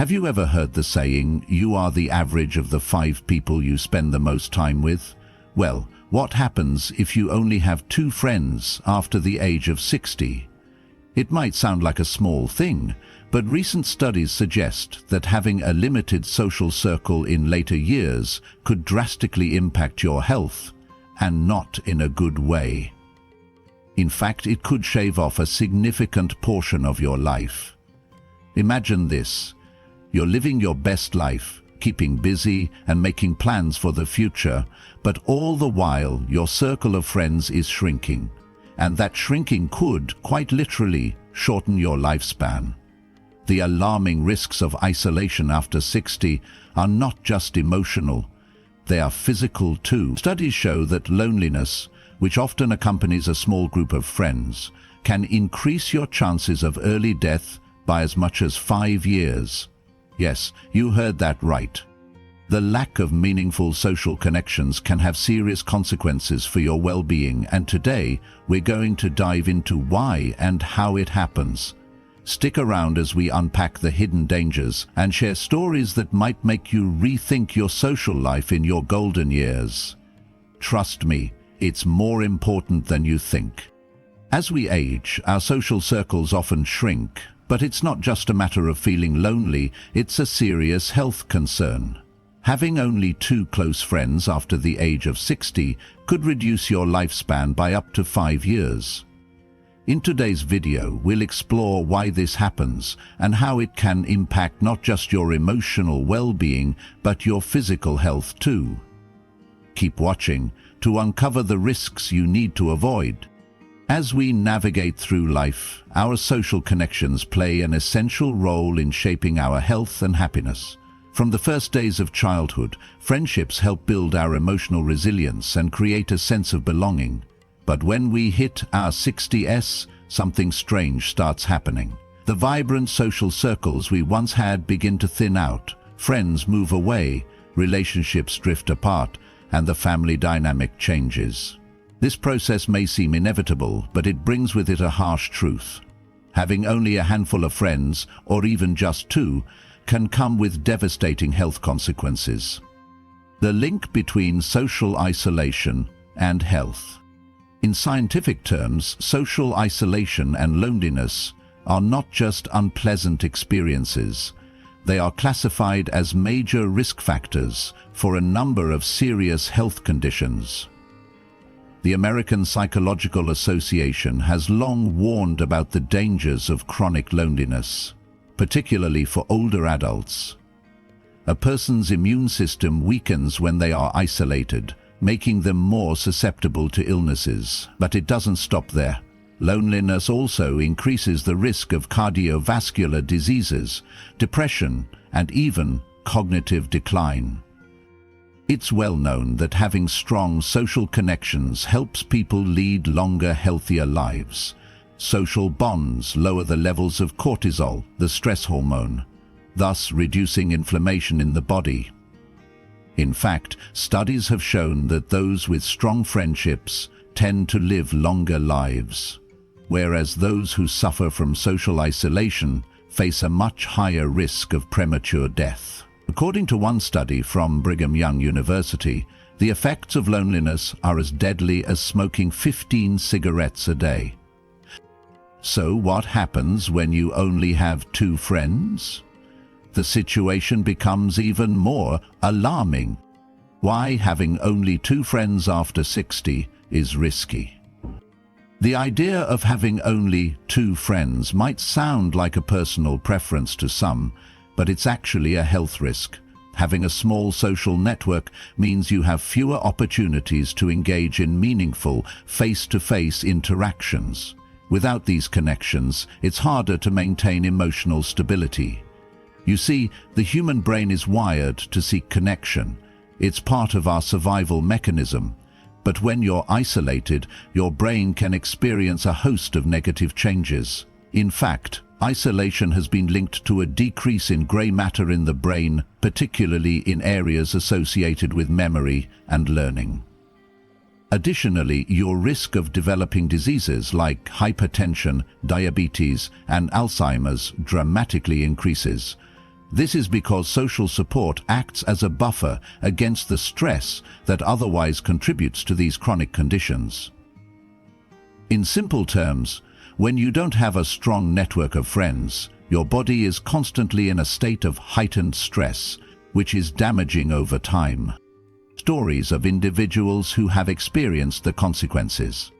Have you ever heard the saying, "You are the average of the 5 people you spend the most time with"? Well, what happens if you only have 2 friends after the age of 60? It might sound like a small thing, but recent studies suggest that having a limited social circle in later years could drastically impact your health, and not in a good way. In fact, it could shave off a significant portion of your life. Imagine this. You're living your best life, keeping busy and making plans for the future, but all the while your circle of friends is shrinking. And that shrinking could, quite literally, shorten your lifespan. The alarming risks of isolation after 60 are not just emotional, they are physical too. Studies show that loneliness, which often accompanies a small group of friends, can increase your chances of early death by as much as 5 years. Yes, you heard that right. The lack of meaningful social connections can have serious consequences for your well-being, and today we're going to dive into why and how it happens. Stick around as we unpack the hidden dangers and share stories that might make you rethink your social life in your golden years. Trust me, it's more important than you think. As we age, our social circles often shrink, but it's not just a matter of feeling lonely, it's a serious health concern. Having only 2 close friends after the age of 60 could reduce your lifespan by up to 5 years. In today's video, we'll explore why this happens and how it can impact not just your emotional well-being, but your physical health too. Keep watching to uncover the risks you need to avoid. As we navigate through life, our social connections play an essential role in shaping our health and happiness. From the first days of childhood, friendships help build our emotional resilience and create a sense of belonging. But when we hit our 60s, something strange starts happening. The vibrant social circles we once had begin to thin out, friends move away, relationships drift apart, and the family dynamic changes. This process may seem inevitable, but it brings with it a harsh truth. Having only a handful of friends, or even just 2, can come with devastating health consequences. The link between social isolation and health. In scientific terms, social isolation and loneliness are not just unpleasant experiences. They are classified as major risk factors for a number of serious health conditions. The American Psychological Association has long warned about the dangers of chronic loneliness, particularly for older adults. A person's immune system weakens when they are isolated, making them more susceptible to illnesses. But it doesn't stop there. Loneliness also increases the risk of cardiovascular diseases, depression, and even cognitive decline. It's well known that having strong social connections helps people lead longer, healthier lives. Social bonds lower the levels of cortisol, the stress hormone, thus reducing inflammation in the body. In fact, studies have shown that those with strong friendships tend to live longer lives, whereas those who suffer from social isolation face a much higher risk of premature death. According to one study from Brigham Young University, the effects of loneliness are as deadly as smoking 15 cigarettes a day. So what happens when you only have 2 friends? The situation becomes even more alarming. Why having only 2 friends after 60 is risky. The idea of having only 2 friends might sound like a personal preference to some, but it's actually a health risk. Having a small social network means you have fewer opportunities to engage in meaningful, face-to-face interactions. Without these connections, it's harder to maintain emotional stability. You see, the human brain is wired to seek connection. It's part of our survival mechanism. But when you're isolated, your brain can experience a host of negative changes. In fact, isolation has been linked to a decrease in gray matter in the brain, particularly in areas associated with memory and learning. Additionally, your risk of developing diseases like hypertension, diabetes, and Alzheimer's dramatically increases. This is because social support acts as a buffer against the stress that otherwise contributes to these chronic conditions. In simple terms, when you don't have a strong network of friends, your body is constantly in a state of heightened stress, which is damaging over time. Stories of individuals who have experienced the consequences.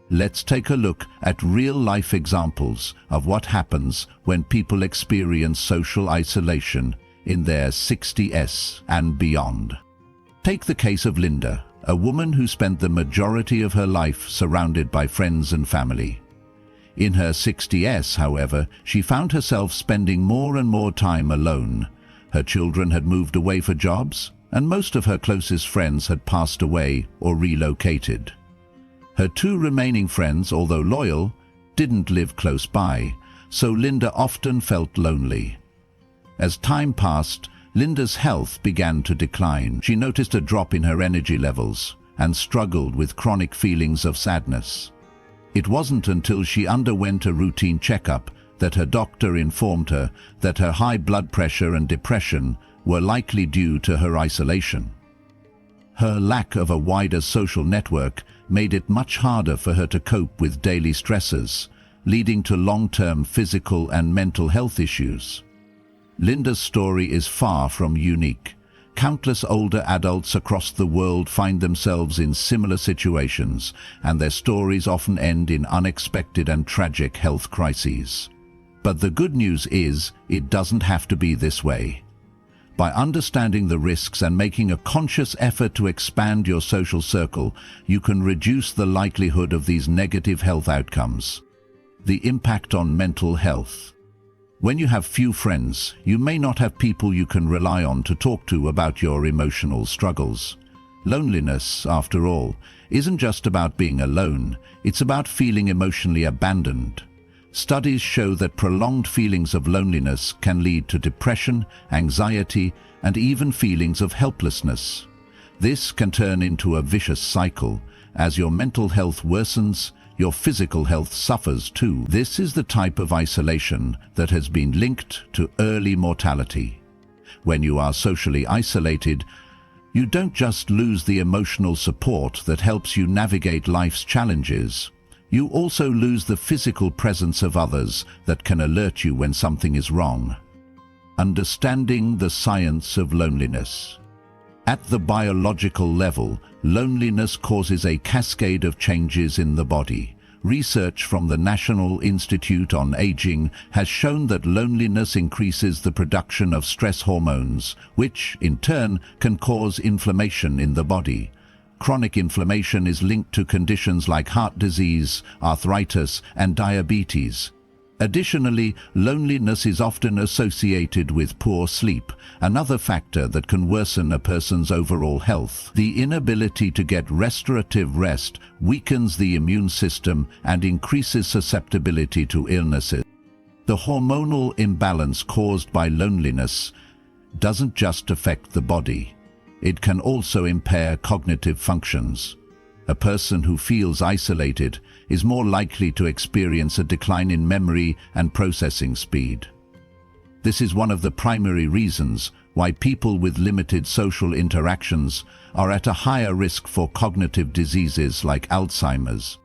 Let's take a look at real-life examples of what happens when people experience social isolation in their 60s and beyond. Take the case of Linda, a woman who spent the majority of her life surrounded by friends and family. In her 60s, however, she found herself spending more and more time alone. Her children had moved away for jobs, and most of her closest friends had passed away or relocated. Her two remaining friends, although loyal, didn't live close by, so Linda often felt lonely. As time passed, Linda's health began to decline. She noticed a drop in her energy levels and struggled with chronic feelings of sadness. It wasn't until she underwent a routine checkup that her doctor informed her that her high blood pressure and depression were likely due to her isolation. Her lack of a wider social network made it much harder for her to cope with daily stresses, leading to long-term physical and mental health issues. Linda's story is far from unique. Countless older adults across the world find themselves in similar situations, and their stories often end in unexpected and tragic health crises. But the good news is, it doesn't have to be this way. By understanding the risks and making a conscious effort to expand your social circle, you can reduce the likelihood of these negative health outcomes. The impact on mental health. When you have few friends, you may not have people you can rely on to talk to about your emotional struggles. Loneliness, after all, isn't just about being alone, it's about feeling emotionally abandoned. Studies show that prolonged feelings of loneliness can lead to depression, anxiety, and even feelings of helplessness. This can turn into a vicious cycle. As your mental health worsens, your physical health suffers too. This is the type of isolation that has been linked to early mortality. When you are socially isolated, you don't just lose the emotional support that helps you navigate life's challenges. You also lose the physical presence of others that can alert you when something is wrong. Understanding the science of loneliness. At the biological level, loneliness causes a cascade of changes in the body. Research from the National Institute on Aging has shown that loneliness increases the production of stress hormones, which, in turn, can cause inflammation in the body. Chronic inflammation is linked to conditions like heart disease, arthritis, and diabetes. Additionally, loneliness is often associated with poor sleep, another factor that can worsen a person's overall health. The inability to get restorative rest weakens the immune system and increases susceptibility to illnesses. The hormonal imbalance caused by loneliness doesn't just affect the body. It can also impair cognitive functions. A person who feels isolated is more likely to experience a decline in memory and processing speed. This is one of the primary reasons why people with limited social interactions are at a higher risk for cognitive diseases like Alzheimer's.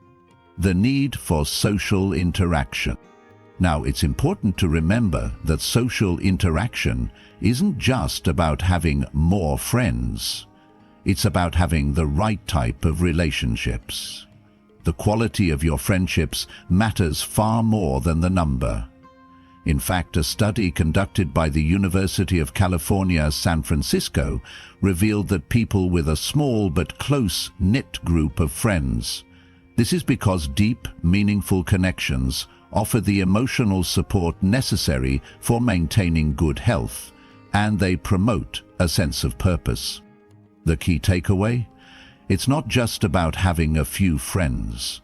The need for social interaction. Now, it's important to remember that social interaction isn't just about having more friends. It's about having the right type of relationships. The quality of your friendships matters far more than the number. In fact, a study conducted by the University of California, San Francisco, revealed that people with a small but close-knit group of friends. This is because deep, meaningful connections offer the emotional support necessary for maintaining good health, and they promote a sense of purpose. The key takeaway? It's not just about having a few friends.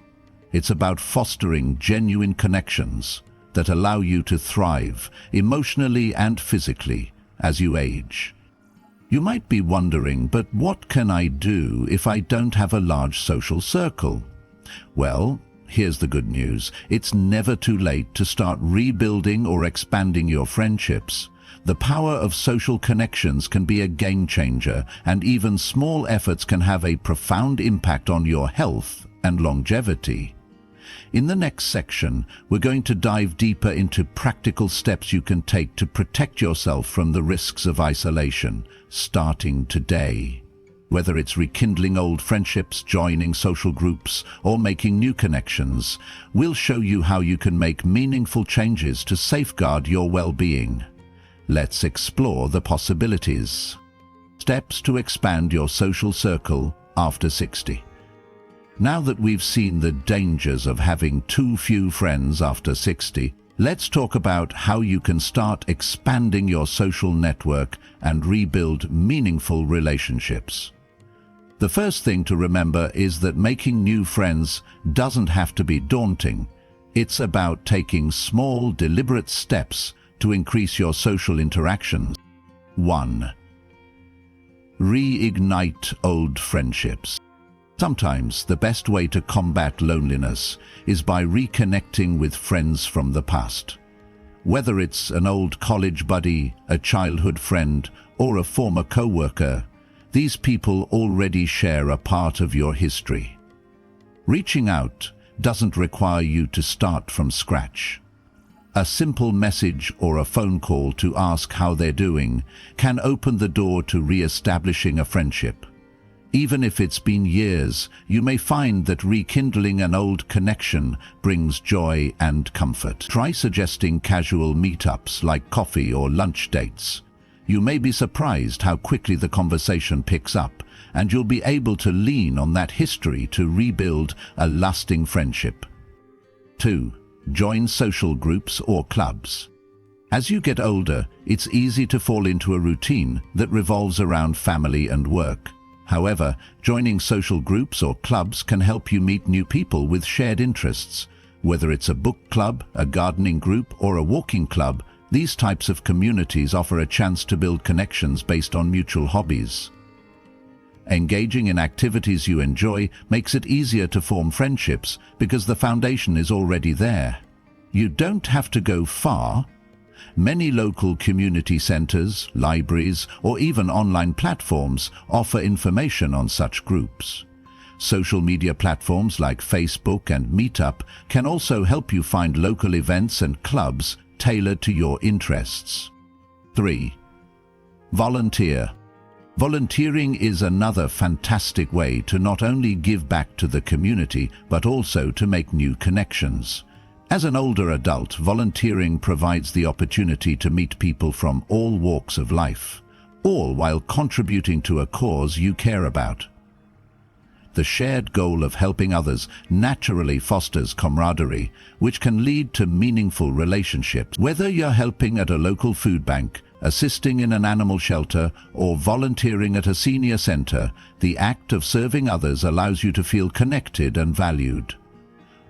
It's about fostering genuine connections that allow you to thrive emotionally and physically as you age. You might be wondering, but what can I do if I don't have a large social circle? Well, here's the good news. It's never too late to start rebuilding or expanding your friendships. The power of social connections can be a game changer, and even small efforts can have a profound impact on your health and longevity. In the next section, we're going to dive deeper into practical steps you can take to protect yourself from the risks of isolation, starting today. Whether it's rekindling old friendships, joining social groups, or making new connections, we'll show you how you can make meaningful changes to safeguard your well-being. Let's explore the possibilities. Steps to expand your social circle after 60. Now that we've seen the dangers of having too few friends after 60, let's talk about how you can start expanding your social network and rebuild meaningful relationships. The first thing to remember is that making new friends doesn't have to be daunting. It's about taking small, deliberate steps to increase your social interactions. 1. Reignite old friendships. Sometimes the best way to combat loneliness is by reconnecting with friends from the past. Whether it's an old college buddy, a childhood friend, or a former co-worker, these people already share a part of your history. Reaching out doesn't require you to start from scratch. A simple message or a phone call to ask how they're doing can open the door to re-establishing a friendship. Even if it's been years, you may find that rekindling an old connection brings joy and comfort. Try suggesting casual meetups like coffee or lunch dates. You may be surprised how quickly the conversation picks up, and you'll be able to lean on that history to rebuild a lasting friendship. 2. Join social groups or clubs. As you get older, it's easy to fall into a routine that revolves around family and work. However, joining social groups or clubs can help you meet new people with shared interests. Whether it's a book club, a gardening group, or a walking club, these types of communities offer a chance to build connections based on mutual hobbies. Engaging in activities you enjoy makes it easier to form friendships because the foundation is already there. You don't have to go far. Many local community centers, libraries, or even online platforms offer information on such groups. Social media platforms like Facebook and Meetup can also help you find local events and clubs tailored to your interests. 3. Volunteer. Volunteering is another fantastic way to not only give back to the community, but also to make new connections. As an older adult, volunteering provides the opportunity to meet people from all walks of life, all while contributing to a cause you care about. The shared goal of helping others naturally fosters camaraderie, which can lead to meaningful relationships. Whether you're helping at a local food bank, assisting in an animal shelter, or volunteering at a senior center, the act of serving others allows you to feel connected and valued.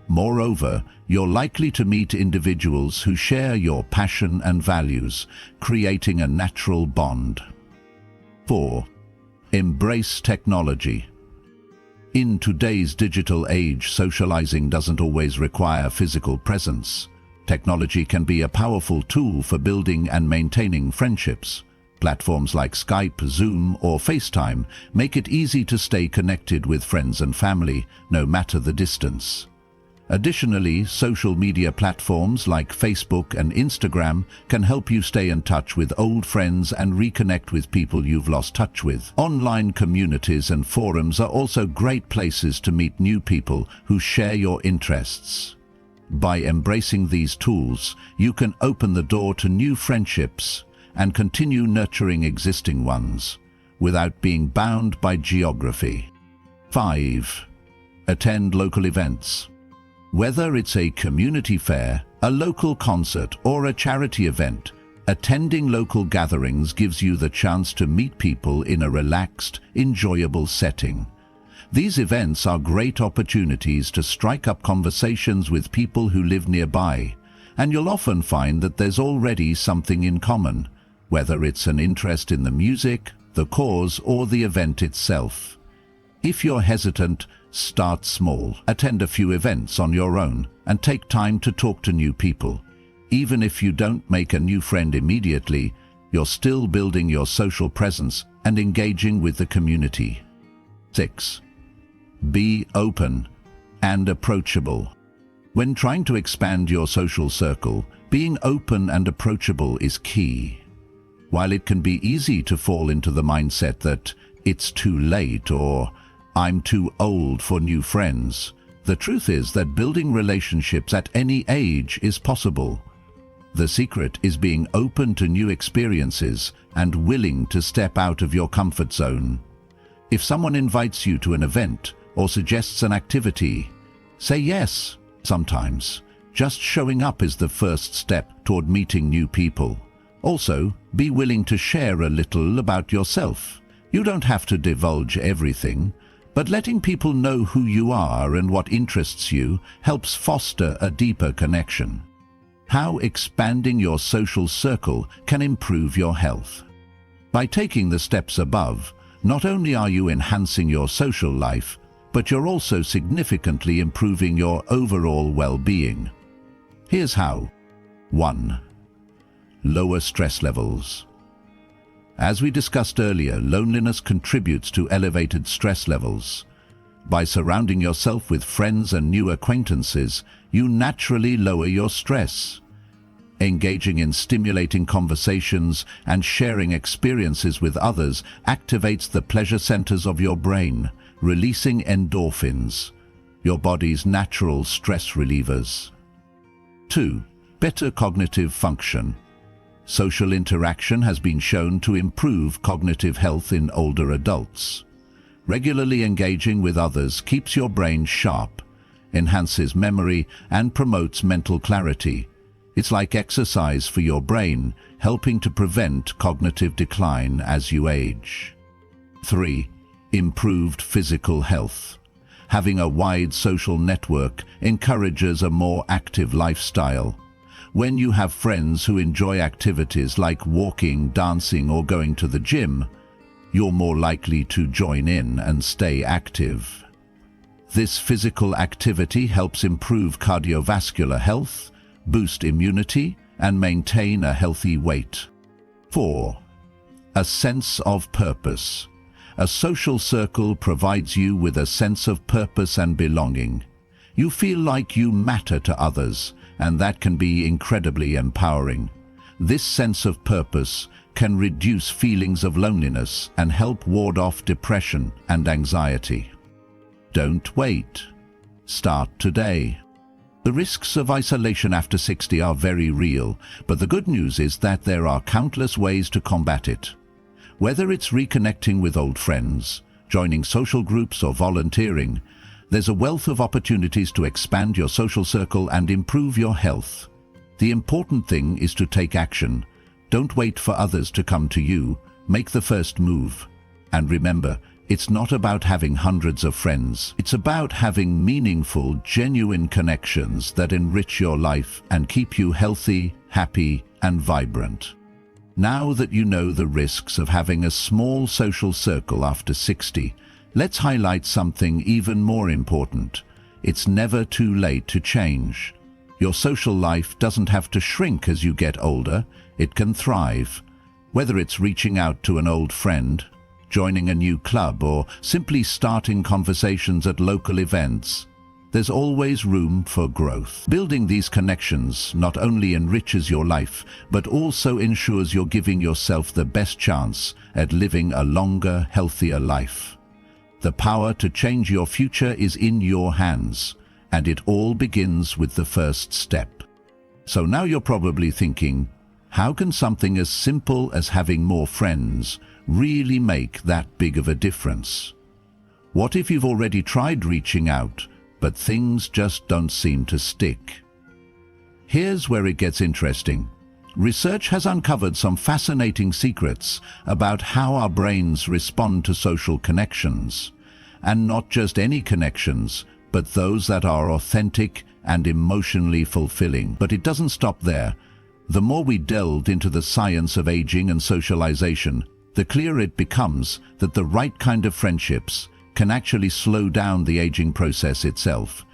Moreover, you're likely to meet individuals who share your passion and values, creating a natural bond. 4. Embrace technology. In today's digital age, socializing doesn't always require physical presence. Technology can be a powerful tool for building and maintaining friendships. Platforms like Skype, Zoom, or FaceTime make it easy to stay connected with friends and family, no matter the distance. Additionally, social media platforms like Facebook and Instagram can help you stay in touch with old friends and reconnect with people you've lost touch with. Online communities and forums are also great places to meet new people who share your interests. By embracing these tools, you can open the door to new friendships and continue nurturing existing ones without being bound by geography. 5. Attend local events. Whether it's a community fair, a local concert, or a charity event, attending local gatherings gives you the chance to meet people in a relaxed, enjoyable setting. These events are great opportunities to strike up conversations with people who live nearby, and you'll often find that there's already something in common, whether it's an interest in the music, the cause, or the event itself. If you're hesitant, start small. Attend a few events on your own and take time to talk to new people. Even if you don't make a new friend immediately, You're still building your social presence and engaging with the community. 6. Be open and approachable. When trying to expand your social circle, being open and approachable is key. While it can be easy to fall into the mindset that it's too late or I'm too old for new friends, the truth is that building relationships at any age is possible. The secret is being open to new experiences and willing to step out of your comfort zone. If someone invites you to an event or suggests an activity, say yes. Sometimes, just showing up is the first step toward meeting new people. Also, be willing to share a little about yourself. You don't have to divulge everything, but letting people know who you are and what interests you helps foster a deeper connection. How expanding your social circle can improve your health. By taking the steps above, not only are you enhancing your social life, but you're also significantly improving your overall well-being. Here's how. 1. Lower stress levels. As we discussed earlier, loneliness contributes to elevated stress levels. By surrounding yourself with friends and new acquaintances, you naturally lower your stress. Engaging in stimulating conversations and sharing experiences with others activates the pleasure centers of your brain, releasing endorphins, your body's natural stress relievers. 2. Better cognitive function. Social interaction has been shown to improve cognitive health in older adults. Regularly engaging with others keeps your brain sharp, enhances memory, and promotes mental clarity. It's like exercise for your brain, helping to prevent cognitive decline as you age. 3. Improved physical health. Having a wide social network encourages a more active lifestyle. When you have friends who enjoy activities like walking, dancing, or going to the gym, you're more likely to join in and stay active. This physical activity helps improve cardiovascular health, boost immunity, and maintain a healthy weight. 4. A sense of purpose. A social circle provides you with a sense of purpose and belonging. You feel like you matter to others, and that can be incredibly empowering. This sense of purpose can reduce feelings of loneliness and help ward off depression and anxiety. Don't wait. Start today. The risks of isolation after 60 are very real, but the good news is that there are countless ways to combat it. Whether it's reconnecting with old friends, joining social groups, or volunteering, there's a wealth of opportunities to expand your social circle and improve your health. The important thing is to take action. Don't wait for others to come to you. Make the first move. And remember, it's not about having hundreds of friends. It's about having meaningful, genuine connections that enrich your life and keep you healthy, happy, and vibrant. Now that you know the risks of having a small social circle after 60, let's highlight something even more important. It's never too late to change. Your social life doesn't have to shrink as you get older. It can thrive. Whether it's reaching out to an old friend, joining a new club, or simply starting conversations at local events, there's always room for growth. Building these connections not only enriches your life, but also ensures you're giving yourself the best chance at living a longer, healthier life. The power to change your future is in your hands, and it all begins with the first step. So now you're probably thinking, how can something as simple as having more friends really make that big of a difference? What if you've already tried reaching out, but things just don't seem to stick? Here's where it gets interesting. Research has uncovered some fascinating secrets about how our brains respond to social connections. And not just any connections, but those that are authentic and emotionally fulfilling. But it doesn't stop there. The more we delved into the science of aging and socialization, the clearer it becomes that the right kind of friendships can actually slow down the aging process itself.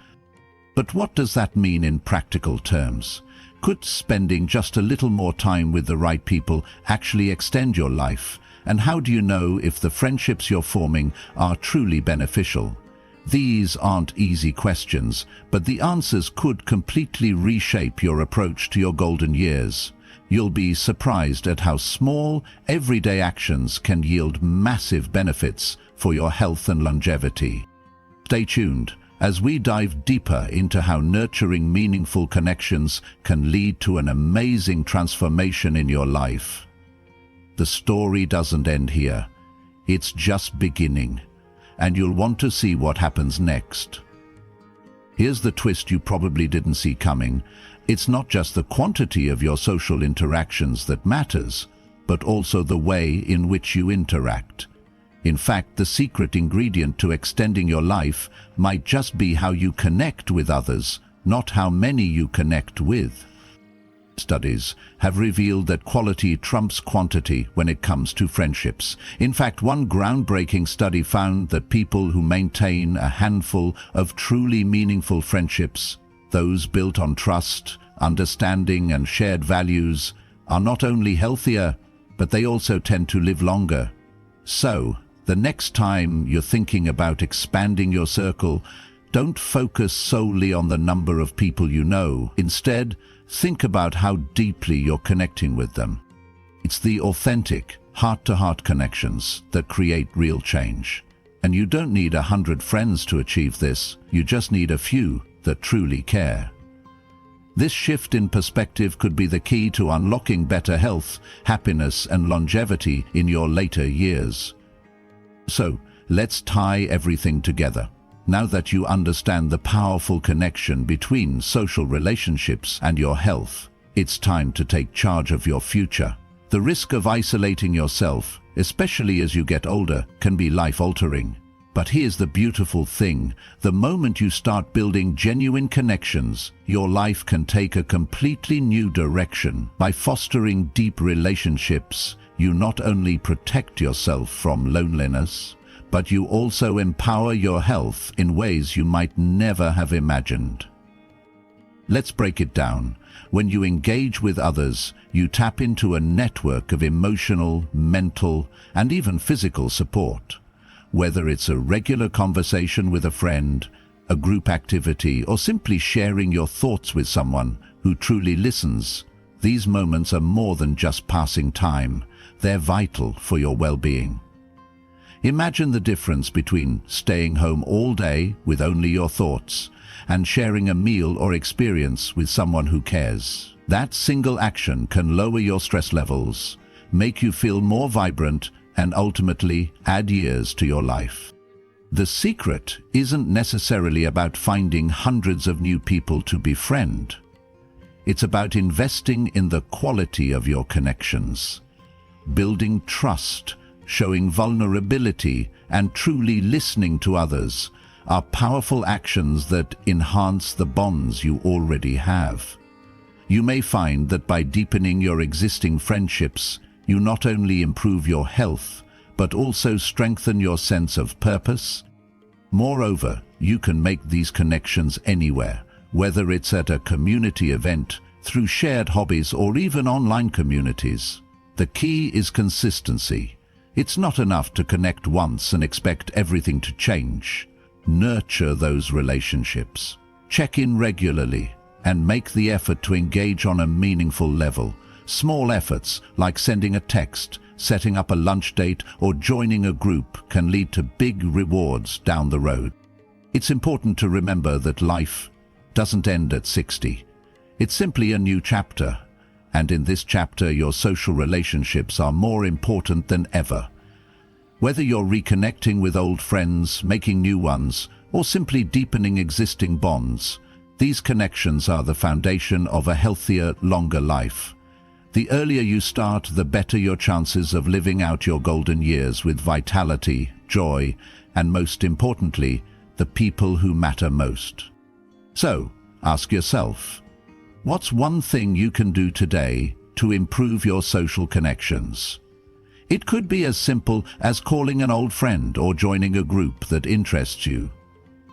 But what does that mean in practical terms? Could spending just a little more time with the right people actually extend your life? And how do you know if the friendships you're forming are truly beneficial? These aren't easy questions, but the answers could completely reshape your approach to your golden years. You'll be surprised at how small, everyday actions can yield massive benefits for your health and longevity. Stay tuned as we dive deeper into how nurturing meaningful connections can lead to an amazing transformation in your life. The story doesn't end here. It's just beginning, and you'll want to see what happens next. Here's the twist you probably didn't see coming. It's not just the quantity of your social interactions that matters, but also the way in which you interact. In fact, the secret ingredient to extending your life might just be how you connect with others, not how many you connect with. Studies have revealed that quality trumps quantity when it comes to friendships. In fact, one groundbreaking study found that people who maintain a handful of truly meaningful friendships, those built on trust, understanding, and shared values, are not only healthier, but they also tend to live longer. So, the next time you're thinking about expanding your circle, don't focus solely on the number of people you know. Instead, think about how deeply you're connecting with them. It's the authentic, heart-to-heart connections that create real change. And you don't need 100 friends to achieve this, you just need a few that truly care. This shift in perspective could be the key to unlocking better health, happiness, and longevity in your later years. So, let's tie everything together. Now that you understand the powerful connection between social relationships and your health, it's time to take charge of your future. The risk of isolating yourself, especially as you get older, can be life-altering. But here's the beautiful thing: the moment you start building genuine connections, your life can take a completely new direction. By fostering deep relationships, you not only protect yourself from loneliness, but you also empower your health in ways you might never have imagined. Let's break it down. When you engage with others, you tap into a network of emotional, mental, and even physical support. Whether it's a regular conversation with a friend, a group activity, or simply sharing your thoughts with someone who truly listens, these moments are more than just passing time. They're vital for your well-being. Imagine the difference between staying home all day with only your thoughts and sharing a meal or experience with someone who cares. That single action can lower your stress levels, make you feel more vibrant, and ultimately add years to your life. The secret isn't necessarily about finding hundreds of new people to befriend. It's about investing in the quality of your connections, building trust, showing vulnerability, and truly listening to others are powerful actions that enhance the bonds you already have. You may find that by deepening your existing friendships, you not only improve your health, but also strengthen your sense of purpose. Moreover, you can make these connections anywhere, whether it's at a community event, through shared hobbies, or even online communities. The key is consistency. It's not enough to connect once and expect everything to change. Nurture those relationships. Check in regularly and make the effort to engage on a meaningful level. Small efforts like sending a text, setting up a lunch date, or joining a group can lead to big rewards down the road. It's important to remember that life doesn't end at 60. It's simply a new chapter. And in this chapter, your social relationships are more important than ever. Whether you're reconnecting with old friends, making new ones, or simply deepening existing bonds, these connections are the foundation of a healthier, longer life. The earlier you start, the better your chances of living out your golden years with vitality, joy, and most importantly, the people who matter most. So, ask yourself, what's one thing you can do today to improve your social connections? It could be as simple as calling an old friend or joining a group that interests you.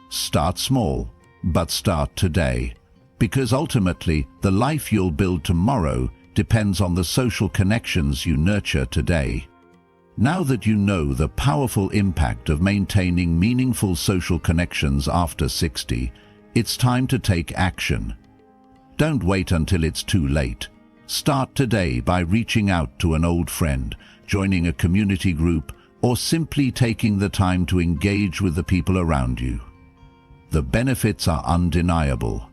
Start small, but start today. Because ultimately, the life you'll build tomorrow depends on the social connections you nurture today. Now that you know the powerful impact of maintaining meaningful social connections after 60, it's time to take action. Don't wait until it's too late. Start today by reaching out to an old friend, joining a community group, or simply taking the time to engage with the people around you. The benefits are undeniable: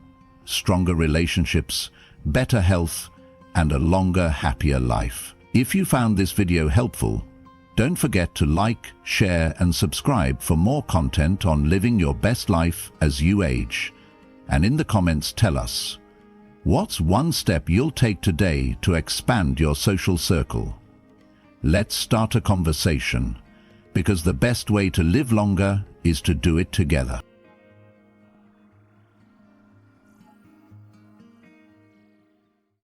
stronger relationships, better health, and a longer, happier life. If you found this video helpful, don't forget to like, share, and subscribe for more content on living your best life as you age. And in the comments, tell us, what's one step you'll take today to expand your social circle? Let's start a conversation, because the best way to live longer is to do it together.